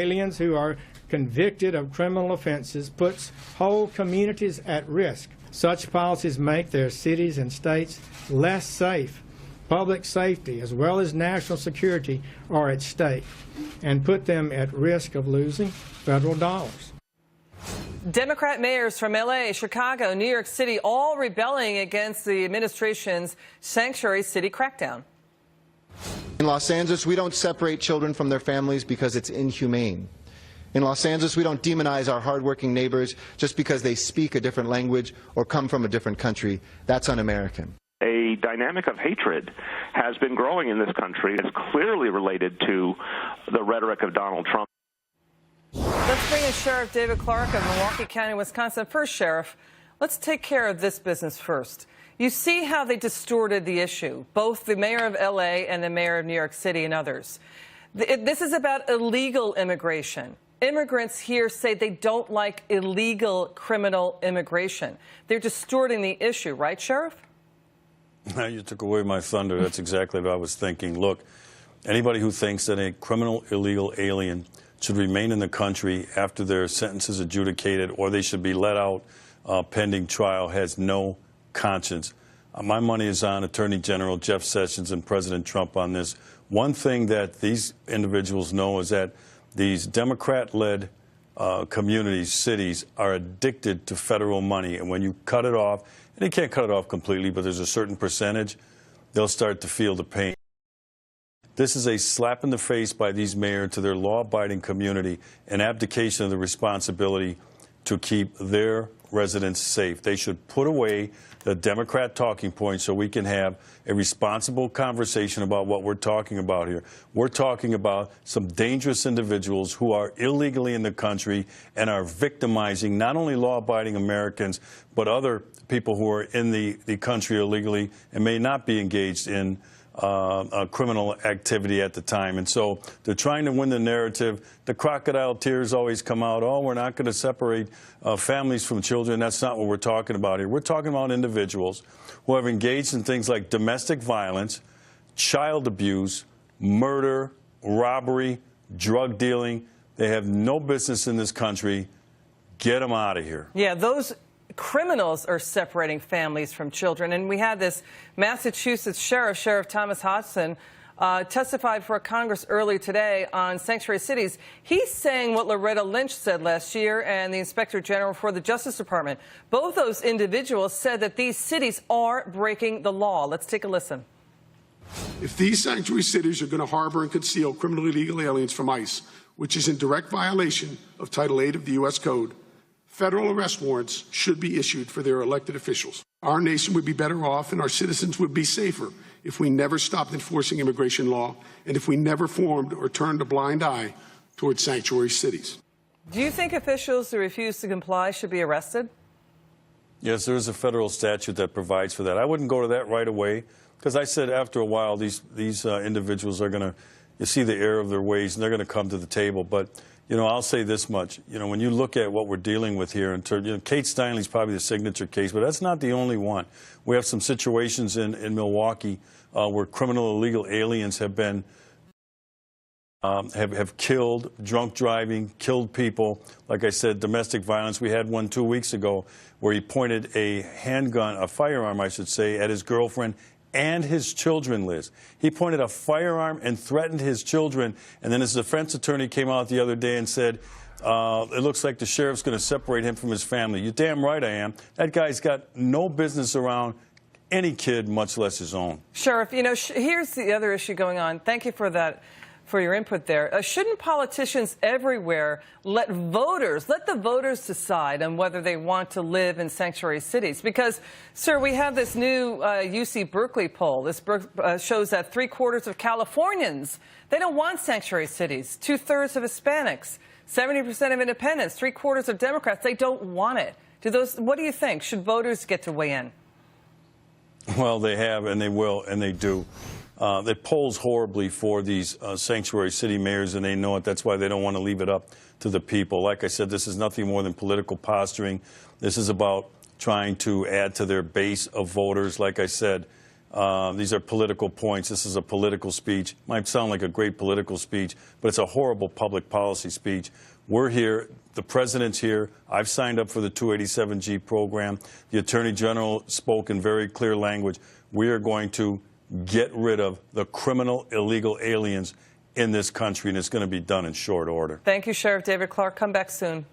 Aliens who are convicted of criminal offenses puts whole communities at risk. Such policies make their cities and states less safe. Public safety as well as national security are at stake and put them at risk of losing federal dollars. Democrat mayors from L.A., Chicago, New York City all rebelling against the administration's sanctuary city crackdown. In Los Angeles, we don't separate children from their families because it's inhumane. In Los Angeles, we don't demonize our hardworking neighbors just because they speak a different language or come from a different country. That's un-American. A dynamic of hatred has been growing in this country. It's clearly related to the rhetoric of Donald Trump. Let's bring in Sheriff David Clark of Milwaukee County, Wisconsin. First, Sheriff, let's take care of this business first. You see how they distorted the issue, both the mayor of L.A. and the mayor of New York City and others. This is about illegal immigration. Immigrants here say they don't like illegal criminal immigration. They're distorting the issue, right, Sheriff? You took away my thunder. That's exactly what I was thinking. Look, anybody who thinks that a criminal illegal alien should remain in the country after their sentence is adjudicated or they should be let out pending trial has no conscience. My money is on Attorney General Jeff Sessions and President Trump on this. One thing that these individuals know is that these Democrat-led communities, cities, are addicted to federal money. And when you cut it off, and you can't cut it off completely, but there's a certain percentage, they'll start to feel the pain. This is a slap in the face by these mayors to their law-abiding community, an abdication of the responsibility to keep their residents safe. They should put away the Democrat talking points so we can have a responsible conversation about what we're talking about here. We're talking about some dangerous individuals who are illegally in the country and are victimizing not only law-abiding Americans, but other people who are in the country illegally and may not be engaged in criminal activity at the time. And so they're trying to win the narrative. The crocodile tears always come out. Oh, we're not going to separate families from children. That's not what we're talking about here. We're talking about individuals who have engaged in things like domestic violence, child abuse, murder, robbery, drug dealing. They have no business in this country. Get them out of here. Yeah, those criminals are separating families from children. And we had this Massachusetts Sheriff Thomas Hodgson, testified for Congress earlier today on sanctuary cities. He's saying what Loretta Lynch said last year and the Inspector General for the Justice Department. Both those individuals said that these cities are breaking the law. Let's take a listen. If these sanctuary cities are going to harbor and conceal criminally illegal aliens from ICE, which is in direct violation of Title 8 of the U.S. Code, federal arrest warrants should be issued for their elected officials. Our nation would be better off and our citizens would be safer if we never stopped enforcing immigration law and if we never formed or turned a blind eye towards sanctuary cities. Do you think officials who refuse to comply should be arrested? Yes, there is a federal statute that provides for that. I wouldn't go to that right away because I said after a while these individuals are going to see the error of their ways and they're going to come to the table. But you know, I'll say this much. You know, when you look at what we're dealing with here, Kate Steinle's probably the signature case, but that's not the only one. We have some situations in Milwaukee where criminal illegal aliens have been have killed, drunk driving, killed people. Like I said, domestic violence. We had one 2 weeks ago where he pointed a handgun, a firearm, I should say, at his girlfriend and his children, Liz. He pointed a firearm and threatened his children, and then his defense attorney came out the other day and said, it looks like the sheriff's going to separate him from his family. You're damn right I am. That guy's got no business around any kid, much less his own. Sheriff, you know, here's the other issue going on. Thank you for that, for your input there. Shouldn't politicians everywhere let the voters decide on whether they want to live in sanctuary cities? Because, sir, we have this new UC Berkeley poll. This shows that 3/4 of Californians, they don't want sanctuary cities. 2/3 of Hispanics, 70% of independents, 3/4 of Democrats, they don't want it. What do you think? Should voters get to weigh in? Well, they have, and they will, and they do. It polls horribly for these sanctuary city mayors, and they know it. That's why they don't want to leave it up to the people. Like I said, this is nothing more than political posturing. This is about trying to add to their base of voters. Like I said, These are political points. This is a political speech. Might sound like a great political speech, but it's a horrible public policy speech. We're here. The president's here. I've signed up for the 287G program. The Attorney General spoke in very clear language. We are going to get rid of the criminal illegal aliens in this country, and it's going to be done in short order. Thank you, Sheriff David Clark. Come back soon.